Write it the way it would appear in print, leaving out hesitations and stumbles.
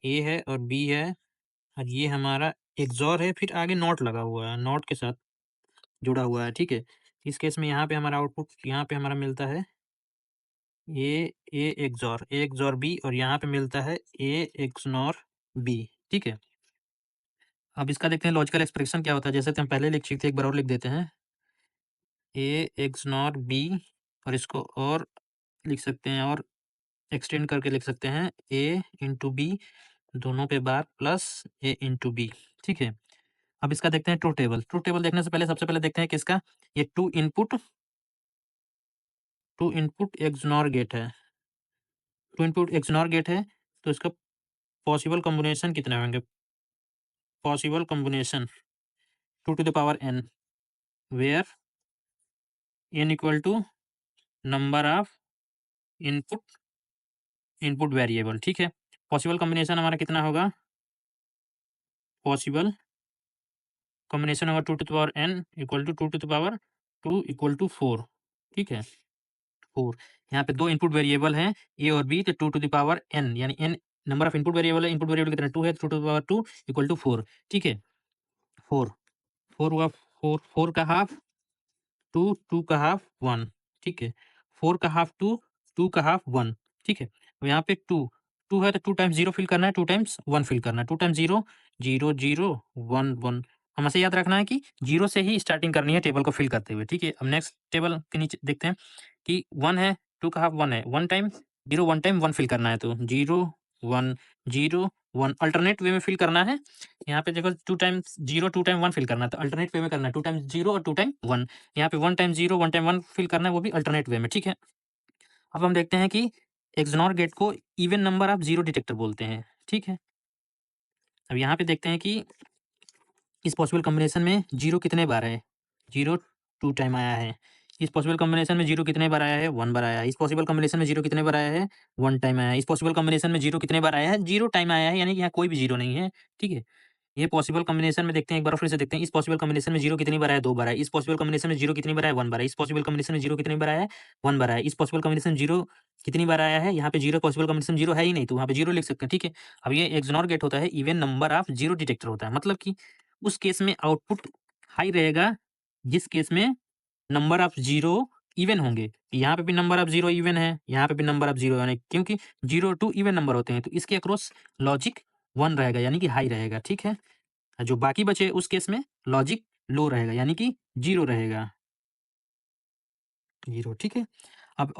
ए है और बी है और ये हमारा एक्सॉर है, फिर आगे नॉट लगा हुआ है, नॉट के साथ जुड़ा हुआ है, ठीक है? इस केस में यहाँ पे हमारा आउटपुट यहाँ पे हमारा मिलता है ए एक्सॉर बी और यहाँ पे मिलता है ए एक्सनॉर बी, ठीक है? अब इसका देखते हैं लॉजिकल एक्सप्रेशन क्या होता है, जैसे कि हम पहले लिख चुके थे, एक बार और लिख देते हैं। ए एक्सनॉर बी और इसको और लिख सकते हैं और एक्सटेंड करके लिख सकते हैं ए इंटू बी दोनों पे बार प्लस ए इंटू बी, ठीक है? अब इसका देखते हैं ट्रू टेबल देखने से पहले सबसे पहले देखते हैं किसका, ये टू इनपुट एक्सनॉर गेट है, टू इनपुट एक्सनॉर गेट है, तो इसका पॉसिबल कॉम्बिनेशन कितने होंगे? Possible combination 2 to the power n where n equal to number of input input variable, ठीक है? पॉसिबल कॉम्बिनेशन हमारा कितना होगा? पॉसिबल कॉम्बिनेशन होगा 2 to the power n equal to 2 to the power 2 equal to 4, ठीक है? 4 यहाँ पे 2 इनपुट वेरिएबल हैं ए और बी, तो 2 टू द पावर n यानी n number of input variable है, इनपुट वेरिएबल कितना 2 है, 2 to the power 2 equal to 4, ठीक है? 4 4 हुआ 4 4 का हाफ 2 2 का हाफ 1, ठीक है? 4 का हाफ 2 2 का हाफ 1, ठीक है? अब यहाँ पे 2 2 है तो 2 टाइम्स 0 फिल करना है, 2 टाइम्स 1 फिल करना है, 2 टाइम्स 0 0 0 1 1। हमें याद रखना है कि 0 से ही स्टार्टिंग करनी है टेबल को फिल करते हुए, ठीक है? अब नेक्स्ट टेबल के नीचे देखते हैं कि 1 है, 2 का हाफ 1 है, 1 टाइम 0 1 टाइम 1 फिल करना है, तो 0 1 0 1 अल्टरनेट वे में फिल करना है। यहाँ पे देखो 2 टाइम्स 0 2 टाइम 1 फिल करना है, तो अल्टरनेट वे में करना है, 2 टाइम्स 0 और 2 टाइम 1। यहाँ पे 1 टाइम 0 1 टाइम 1 फिल करना है, वो भी अल्टरनेट वे में, ठीक है? अब हम देखते हैं कि एक्सनॉर गेट को even number of zero detector बोलते हैं, ठीक है? अब यहाँ पे देखते हैं कि इस पॉसिबल कॉम्बिनेशन में 0 कितने बार है? 0 2 टाइम आया है। इस पॉसिबल कॉम्बिनेशन में 0 कितने बार आया है? 1 बार आया है। इस पॉसिबल कॉम्बिनेशन में 0 कितने बार आया है? 1 टाइम आया है। इस पॉसिबल कॉम्बिनेशन में 0 कितने बार आया है? 0 टाइम आया है, यानी कि यहाँ कोई भी 0 नहीं है, ठीक है? ये पॉसिबल कॉम्बिनेशन में देखते हैं, एक बार फिर से देखते हैं। इस पॉसिबल कॉम्बिनेशन में 0 कितनी बार आया? 2 बार आया। इस पॉसिबल कॉम्बिनेशन में 0 कितनी बार आया? 1 बार आया। इस पॉसिबल कॉम्बिनेशन में 0 कितनी बार आया है? 1 बार आया। इस पॉसिबल कॉम्बिनेशन 0 कितनी बार आया है? यहाँ पे 0 पॉसिबल कॉम्बिनेशन 0 है ही नहीं, तो वहाँ पे 0 लिख सकते हैं, ठीक है? अब ये एक्सनॉर गेट होता है, इवन नंबर ऑफ 0 डिटेक्टर होता है। मतलब कि उस केस में आउटपुट हाई रहेगा, जिस केस में नंबर ऑफ 0 इवन होंगे। यहाँ पे भी नंबर ऑफ 0 इवन है, यहाँ पे भी नंबर ऑफ 0 इवन है, क्योंकि 0 2 इवन नंबर होते हैं, तो इसके अक्रॉस लॉजिक 1 रहेगा, यानी कि हाई रहेगा, ठीक है? जो बाकी बचे उस केस में लॉजिक लो रहेगा, यानी कि 0 रहेगा, 0, ठीक है? अब